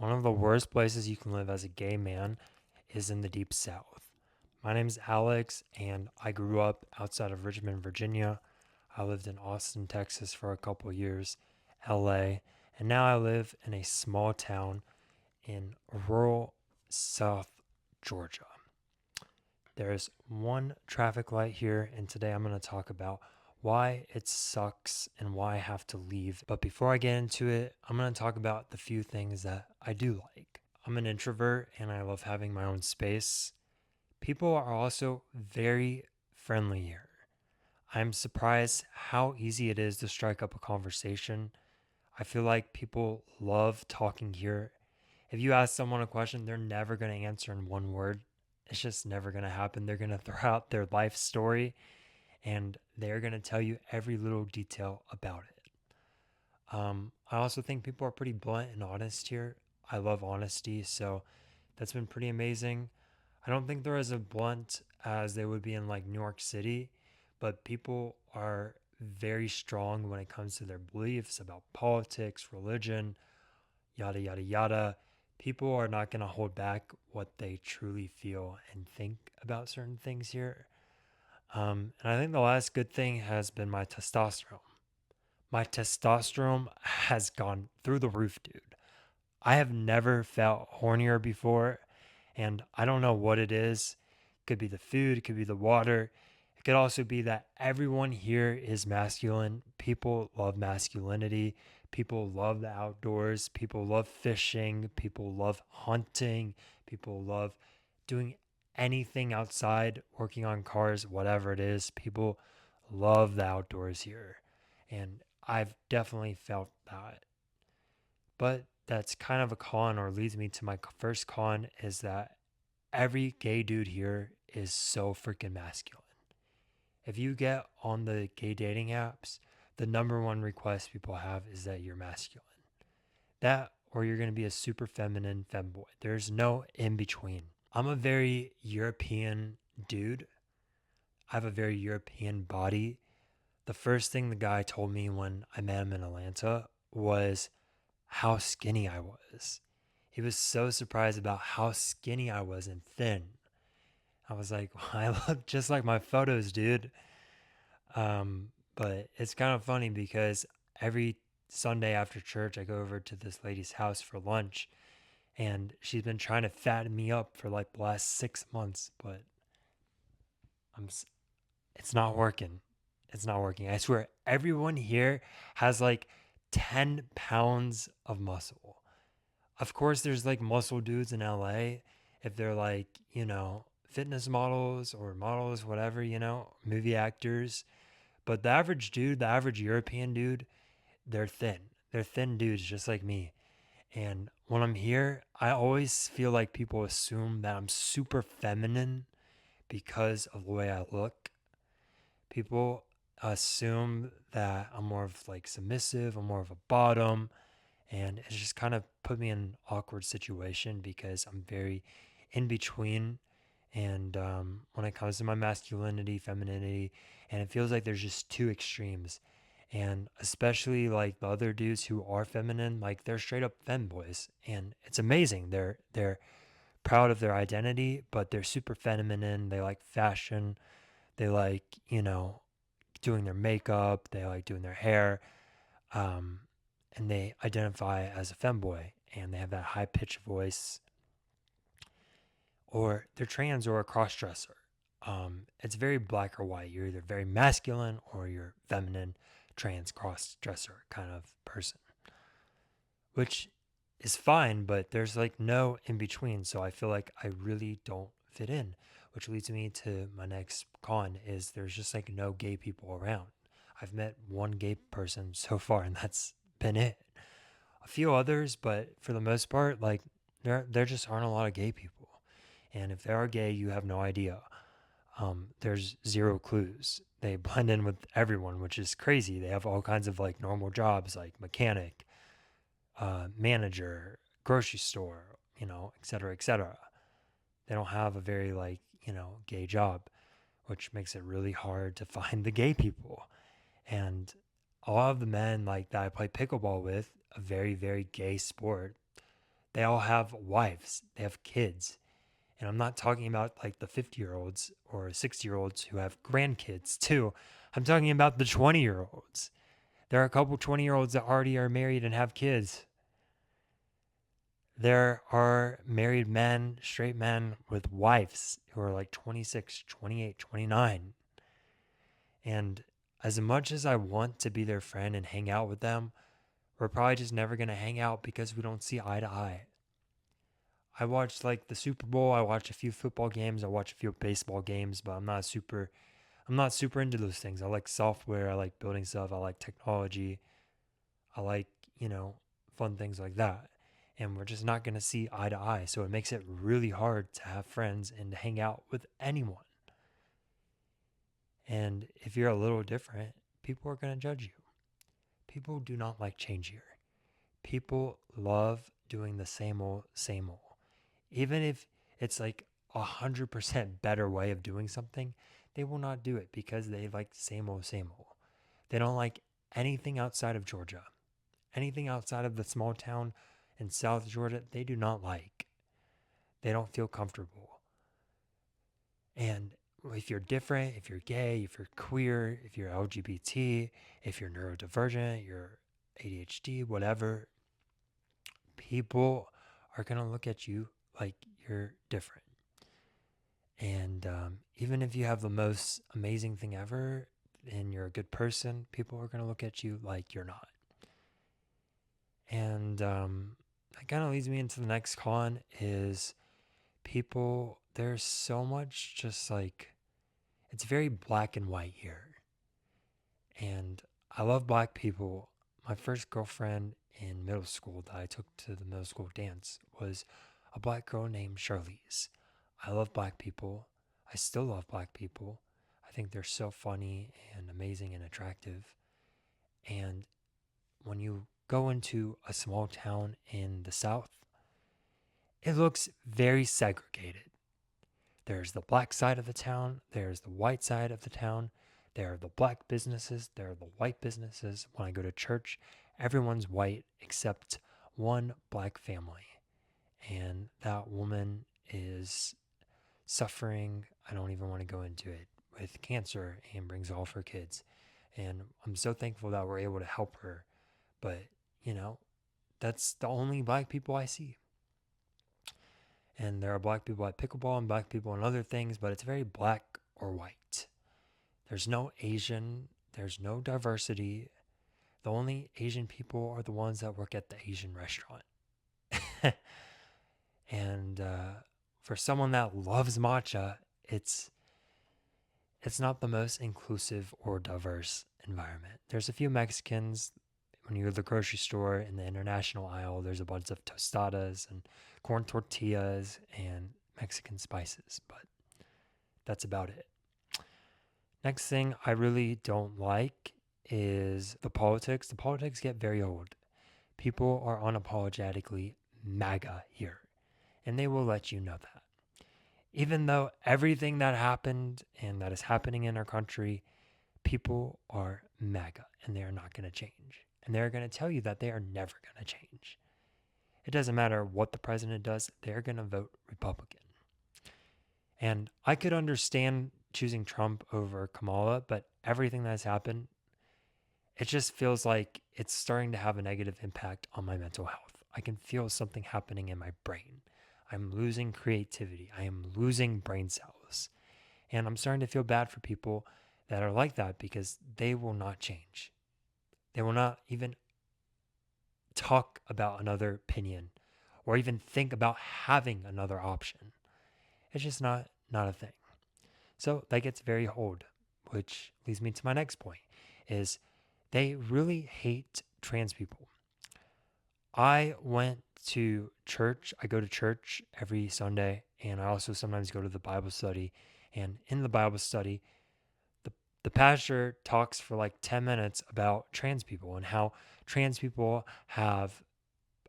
One of the worst places you can live as a gay man is in the deep south. My name's Alex, and I grew up outside of Richmond, Virginia. I lived in Austin, Texas for a couple years, LA, and now I live in a small town in rural South Georgia. There's one traffic light here, and today I'm going to talk about why it sucks and why I have to leave. But before I get into it, I'm going to talk about the few things that I do like. I'm an introvert and I love having my own space. People are also very friendly here. I'm surprised how easy it is to strike up a conversation. I feel like people love talking here. If you ask someone a question, they're never going to answer in one word. It's just never going to happen. They're going to throw out their life story and they're going to tell you every little detail about it. I also think people are pretty blunt and honest here. I love honesty, so that's been pretty amazing. I don't think they're as blunt as they would be in like New York City, but people are very strong when it comes to their beliefs about politics, religion, yada, yada, yada. People are not going to hold back what they truly feel and think about certain things here. And I think the last good thing has been my testosterone. My testosterone has gone through the roof, dude. I have never felt hornier before, and I don't know what it is. It could be the food, it could be the water. It could also be that everyone here is masculine. People love masculinity. People love the outdoors. People love fishing. People love hunting. People love doing anything outside, working on cars, whatever it is. People love the outdoors here. And I've definitely felt that. But that's kind of a con, or leads me to my first con, is that every gay dude here is so freaking masculine. If you get on the gay dating apps, the number one request people have is that you're masculine. That, or you're going to be a super feminine femboy. There's no in between. I'm a very European dude. I have a very European body. The first thing the guy told me when I met him in Atlanta was how skinny I was. He was so surprised about how skinny I was and thin. I was like, well, I look just like my photos, dude. But it's kind of funny because every Sunday after church, I go over to this lady's house for lunch, and she's been trying to fatten me up for like the last 6 months, but I'm, it's not working. It's not working. I swear, everyone here has like 10 pounds of muscle. Of course, there's like muscle dudes in LA if they're like, fitness models or models, whatever, movie actors. But the average dude, the average European dude, they're thin. They're thin dudes just like me. And when I'm here, I always feel like people assume that I'm super feminine because of the way I look. People assume that I'm more of like submissive, I'm more of a bottom, and it's just kind of put me in an awkward situation because I'm very in between. And when it comes to my masculinity, femininity, and it feels like there's just two extremes. And especially like the other dudes who are feminine, like they're straight up femboys, and it's amazing. They're proud of their identity, but they're super feminine. They like fashion. They like doing their makeup. They like doing their hair. Um, and they identify as a femboy and they have that high pitched voice, or they're trans or a cross dresser. It's very black or white. You're either very masculine or you're feminine, trans, cross dresser kind of person, which is fine, but there's like no in between. So I feel like I really don't fit in, which leads me to my next con is there's just like no gay people around. I've met one gay person so far, and that's been it. A few others, but for the most part, like there just aren't a lot of gay people. And if they are gay, you have no idea. There's zero clues. They blend in with everyone, which is crazy. They have all kinds of like normal jobs, like mechanic, manager, grocery store, et cetera, et cetera. They don't have a very like gay job, which makes it really hard to find the gay people. And a lot of the men like that I play pickleball with, a very, very gay sport, They all have wives, they have kids. And I'm not talking about like the 50-year-olds or 60-year-olds who have grandkids too. I'm talking about the 20-year-olds. There are a couple 20-year-olds that already are married and have kids. There are married men, straight men with wives who are like 26, 28, 29. And as much as I want to be their friend and hang out with them, we're probably just never going to hang out because we don't see eye to eye. I watched like the Super Bowl, I watched a few football games, I watched a few baseball games, but I'm not super into those things. I like software, I like building stuff, I like technology. I like, fun things like that. And we're just not going to see eye to eye. So it makes it really hard to have friends and to hang out with anyone. And if you're a little different, people are going to judge you. People do not like change here. People love doing the same old, same old. Even if it's like 100% better way of doing something, they will not do it because they like the same old, same old. They don't like anything outside of Georgia. Anything outside of the small town in South Georgia, they do not like. They don't feel comfortable. And if you're different, if you're gay, if you're queer, if you're LGBT, if you're neurodivergent, you're ADHD, whatever, people are going to look at you like you're different. And even if you have the most amazing thing ever and you're a good person, people are going to look at you like you're not. And that kind of leads me into the next con is people, there's so much just like, it's very black and white here. And I love black people. My first girlfriend in middle school that I took to the middle school dance was a black girl named Charlize. I love black people. I still love black people. I think they're so funny and amazing and attractive. And when you go into a small town in the South, it looks very segregated. There's the black side of the town, there's the white side of the town, there are the black businesses, there are the white businesses. When I go to church, everyone's white except one black family. And that woman is suffering, I don't even want to go into it, with cancer and brings all of her kids. And I'm so thankful that we're able to help her. But, that's the only black people I see. And there are black people at pickleball and black people in other things, but it's very black or white. There's no Asian, there's no diversity. The only Asian people are the ones that work at the Asian restaurant. And for someone that loves matcha, it's not the most inclusive or diverse environment. There's a few Mexicans. When you go to the grocery store in the international aisle, there's a bunch of tostadas and corn tortillas and Mexican spices, but that's about it. Next thing I really don't like is the politics. The politics get very old. People are unapologetically MAGA here, and they will let you know that. Even though everything that happened and that is happening in our country, people are MAGA and they are not going to change. And they're going to tell you that they are never going to change. It doesn't matter what the president does, they're going to vote Republican. And I could understand choosing Trump over Kamala, but everything that has happened, it just feels like it's starting to have a negative impact on my mental health. I can feel something happening in my brain. I'm losing creativity. I am losing brain cells. And I'm starting to feel bad for people that are like that because they will not change. They will not even talk about another opinion or even think about having another option. It's just not a thing. So that gets very old, which leads me to my next point is they really hate trans people. I went to church. I go to church every Sunday, and I also sometimes go to the Bible study. And in the Bible study, the pastor talks for like 10 minutes about trans people and how trans people have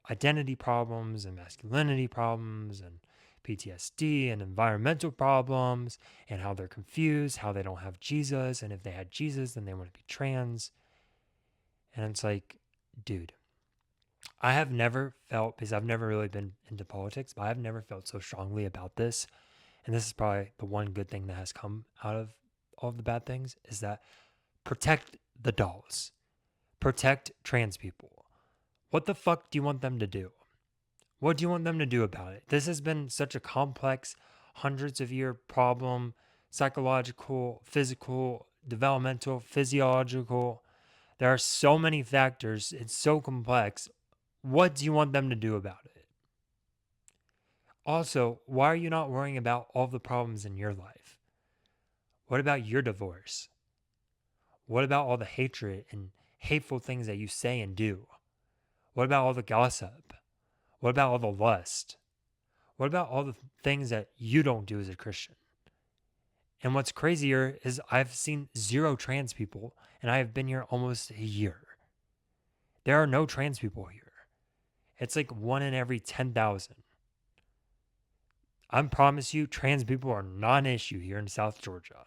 identity problems and masculinity problems and PTSD and environmental problems and how they're confused, how they don't have Jesus. And if they had Jesus, then they want to be trans. And it's like, dude, I have never felt, because I've never really been into politics, but I've never felt so strongly about this. And this is probably the one good thing that has come out of all of the bad things, is that protect the dolls, protect trans people. What the fuck do you want them to do? What do you want them to do about it? This has been such a complex, hundreds of year problem, psychological, physical, developmental, physiological. There are so many factors. It's so complex. What do you want them to do about it? Also, why are you not worrying about all the problems in your life? What about your divorce? What about all the hatred and hateful things that you say and do? What about all the gossip? What about all the lust? What about all the things that you don't do as a Christian? And what's crazier is I've seen zero trans people and I have been here almost a year. There are no trans people here. It's like 1 in every 10,000. I promise you, trans people are not an issue here in South Georgia.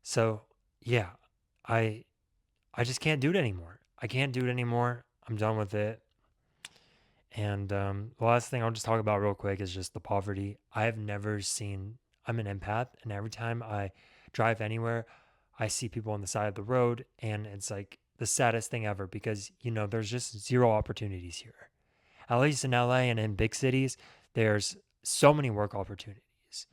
So, yeah, I just can't do it anymore. I can't do it anymore. I'm done with it. And the last thing I'll just talk about real quick is just the poverty. I have never seen, I'm an empath, and every time I drive anywhere, I see people on the side of the road, and it's like the saddest thing ever because, there's just zero opportunities here. At least in LA and in big cities, there's so many work opportunities.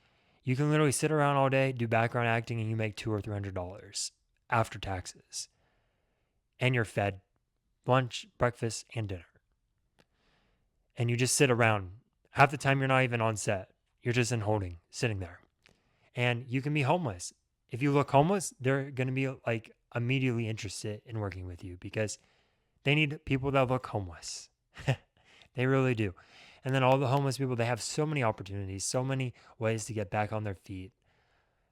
You can literally sit around all day, do background acting, and you make $200 or $300 after taxes. And you're fed lunch, breakfast, and dinner. And you just sit around. Half the time, you're not even on set. You're just in holding, sitting there. And you can be homeless. If you look homeless, they're going to be like immediately interested in working with you because they need people that look homeless. They really do. And then all the homeless people, they have so many opportunities, so many ways to get back on their feet.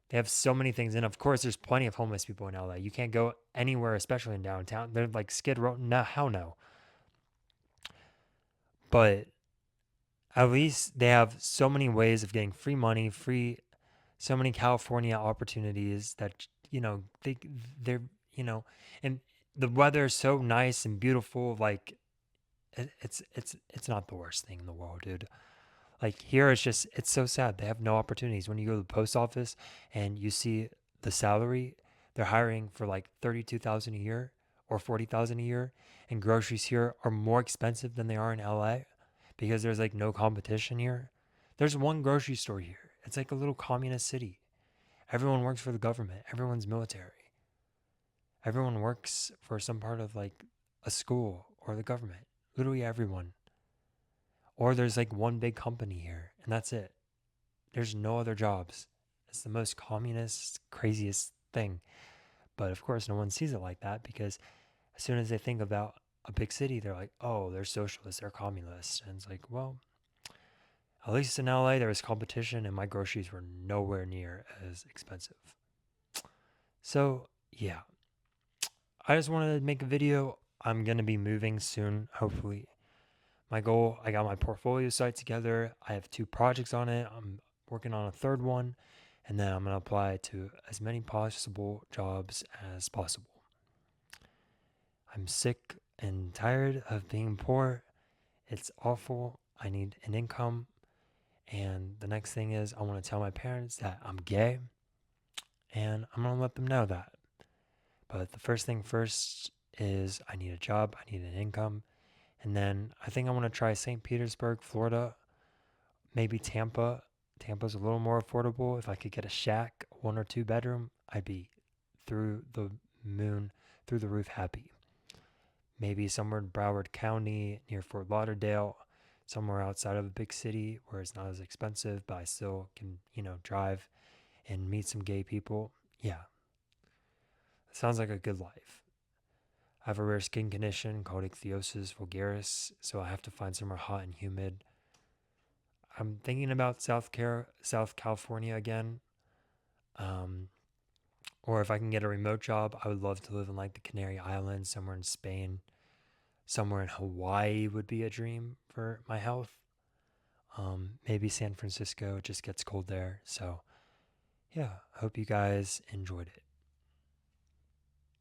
They have so many things. And of course, there's plenty of homeless people in LA. You can't go anywhere, especially in downtown. They're like Skid Row. No, hell no. But at least they have so many ways of getting free money, so many California opportunities that, they're, and the weather is so nice and beautiful. Like it's not the worst thing in the world, dude. Like here, it's so sad. They have no opportunities. When you go to the post office and you see the salary, they're hiring for like 32,000 a year or 40,000 a year, and groceries here are more expensive than they are in LA because there's like no competition here. There's one grocery store here. It's like a little communist city. Everyone works for the government. Everyone's military. Everyone works for some part of like a school or the government. Literally everyone. Or there's like one big company here, and that's it. There's no other jobs. It's the most communist, craziest thing. But of course, no one sees it like that because as soon as they think about a big city, they're like, oh, they're socialists, they're communists. And it's like, well, at least in LA, there was competition and my groceries were nowhere near as expensive. So, yeah, I just wanted to make a video. I'm going to be moving soon, hopefully. My goal, I got my portfolio site together. I have 2 projects on it. I'm working on a third one. And then I'm going to apply to as many possible jobs as possible. I'm sick and tired of being poor. It's awful. I need an income. And the next thing is, I want to tell my parents that I'm gay. And I'm going to let them know that. But the first thing first is I need a job. I need an income. And then I think I want to try St. Petersburg, Florida, maybe Tampa. Tampa's a little more affordable. If I could get a shack, 1 or 2 bedroom, I'd be through the moon, through the roof happy. Maybe somewhere in Broward County near Fort Lauderdale, somewhere outside of a big city where it's not as expensive, but I still can, drive and meet some gay people. Yeah, it sounds like a good life. I have a rare skin condition called ichthyosis vulgaris, so I have to find somewhere hot and humid. I'm thinking about South California again. Or if I can get a remote job, I would love to live in like the Canary Islands, somewhere in Spain, somewhere in Hawaii would be a dream for my health. Maybe San Francisco, it just gets cold there. So yeah, I hope you guys enjoyed it.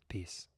Peace.